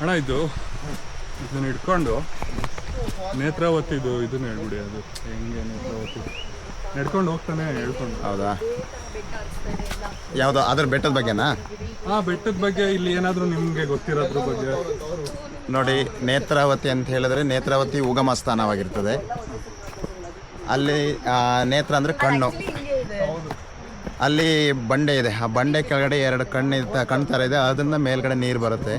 ಅಣ್ಣ ಇದನ್ನ ಇಟ್ಕೊಂಡು ನೇತ್ರಾವತಿದು ಇದನ್ನ ಹೇಳ್ಬಿಡಿ. ಅದು ಹೆಂಗೆ ನೇತ್ರಾವತಿ ನಡ್ಕೊಂಡು ಹೋಗ್ತಾನೆ ಹೇಳ್ಕೊಂಡು. ಹೌದಾ, ಯಾವುದು ಅದ್ರ ಬೆಟ್ಟದ ಬಗ್ಗೆನಾ? ಬೆಟ್ಟದ ಬಗ್ಗೆ ಇಲ್ಲಿ ಏನಾದರೂ ನಿಮಗೆ ಗೊತ್ತಿರೋದ್ರ ಬಗ್ಗೆ ನೋಡಿ. ನೇತ್ರಾವತಿ ಅಂತ ಹೇಳಿದ್ರೆ ನೇತ್ರಾವತಿ ಉಗಮ ಸ್ಥಾನವಾಗಿರ್ತದೆ. ಅಲ್ಲಿ ನೇತ್ರ ಅಂದರೆ ಕಣ್ಣು. ಅಲ್ಲಿ ಬಂಡೆ ಇದೆ, ಆ ಬಂಡೆ ಕೆಳಗಡೆ 2 ಕಣ್ಣು ಥರ ಇದೆ, ಅದನ್ನು ಮೇಲ್ಗಡೆ ನೀರು ಬರುತ್ತೆ.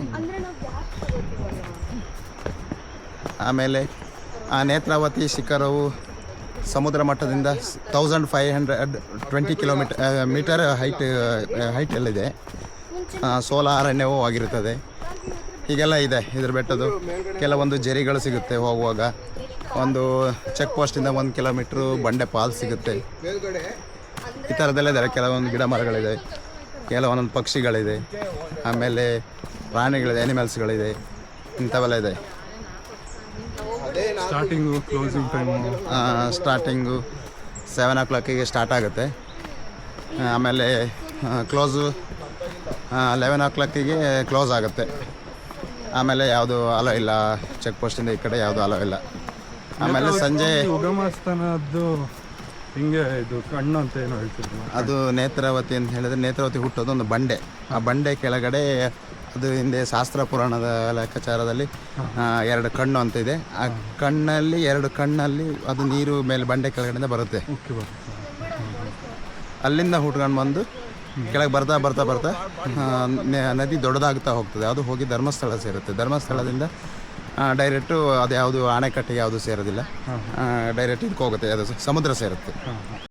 ಆಮೇಲೆ ಆ ನೇತ್ರಾವತಿ ಶಿಖರವು ಸಮುದ್ರ ಮಟ್ಟದಿಂದ 1520 ಮೀಟರ್ ಹೈಟಲ್ಲಿದೆ. ಸೋಲಾರಣ್ಯವೂ ಆಗಿರುತ್ತದೆ. ಹೀಗೆಲ್ಲ ಇದೆ ಇದ್ರ ಬೆಟ್ಟದು. ಕೆಲವೊಂದು ಜರಿಗಳು ಸಿಗುತ್ತೆ ಹೋಗುವಾಗ. ಒಂದು ಚೆಕ್ ಪೋಸ್ಟಿಂದ 1 ಕಿಲೋಮೀಟ್ರು ಬಂಡೆ ಪಾಲ್ ಸಿಗುತ್ತೆ. ಈ ಥರದ್ದೆಲ್ಲ ಇದ್ದಾರೆ. ಕೆಲವೊಂದು ಗಿಡ ಮರಗಳಿದೆ, ಕೆಲವೊಂದೊಂದು ಪಕ್ಷಿಗಳಿದೆ, ಆಮೇಲೆ ಪ್ರಾಣಿಗಳಿದೆ, ಆ್ಯನಿಮಲ್ಸ್ಗಳಿದೆ, ಇಂಥವೆಲ್ಲ ಇದೆ. Starting closing time starting 7 o'clock start ಆಗುತ್ತೆ. ಆಮೇಲೆ ಕ್ಲೋಸು 11 o'clock ಕ್ಲೋಸ್ ಆಗುತ್ತೆ. ಆಮೇಲೆ ಯಾವುದು ಅಲೋ ಇಲ್ಲ, ಚೆಕ್ ಪೋಸ್ಟಿಂದ ಈ ಕಡೆ ಯಾವುದು ಅಲೋ ಇಲ್ಲ. ಆಮೇಲೆ ಸಂಜೆ ಉಗಮ ಸ್ಥಾನದ್ದು ಹಿಂಗೆ ಇದು ಕಣ್ಣು ಅಂತ ಏನೋ ಹೇಳ್ತಿದ್ರು. ಅದು ನೇತ್ರಾವತಿ ಅಂತ ಹೇಳಿದ್ರೆ ನೇತ್ರಾವತಿ ಹುಟ್ಟೋದು ಒಂದು ಬಂಡೆ. ಆ ಬಂಡೆ ಕೆಳಗಡೆ ಅದು ಹಿಂದೆ ಶಾಸ್ತ್ರ ಪುರಾಣದ ಲೆಕ್ಕಾಚಾರದಲ್ಲಿ 2 ಕಣ್ಣು ಅಂತ ಇದೆ. ಆ ಕಣ್ಣಲ್ಲಿ 2 ಕಣ್ಣಲ್ಲಿ ಅದು ನೀರು ಮೇಲೆ ಬಂಡೆ ಕೆಳಗಡೆಯಿಂದ ಬರುತ್ತೆ. ಅಲ್ಲಿಂದ ಹುಟ್ಕೊಂಡು ಬಂದು ಕೆಳಗೆ ಬರ್ತಾ ಬರ್ತಾ ಬರ್ತಾ ನದಿ ದೊಡ್ಡದಾಗ್ತಾ ಹೋಗ್ತದೆ. ಅದು ಹೋಗಿ ಧರ್ಮಸ್ಥಳ ಸೇರುತ್ತೆ. ಧರ್ಮಸ್ಥಳದಿಂದ ಡೈರೆಕ್ಟು ಅದು ಯಾವುದು ಆಣೆಕಟ್ಟಿಗೆ ಯಾವುದು ಸೇರೋದಿಲ್ಲ, ಡೈರೆಕ್ಟ್ ಇದಕ್ಕೆ ಹೋಗುತ್ತೆ, ಅದು ಸಮುದ್ರ ಸೇರುತ್ತೆ.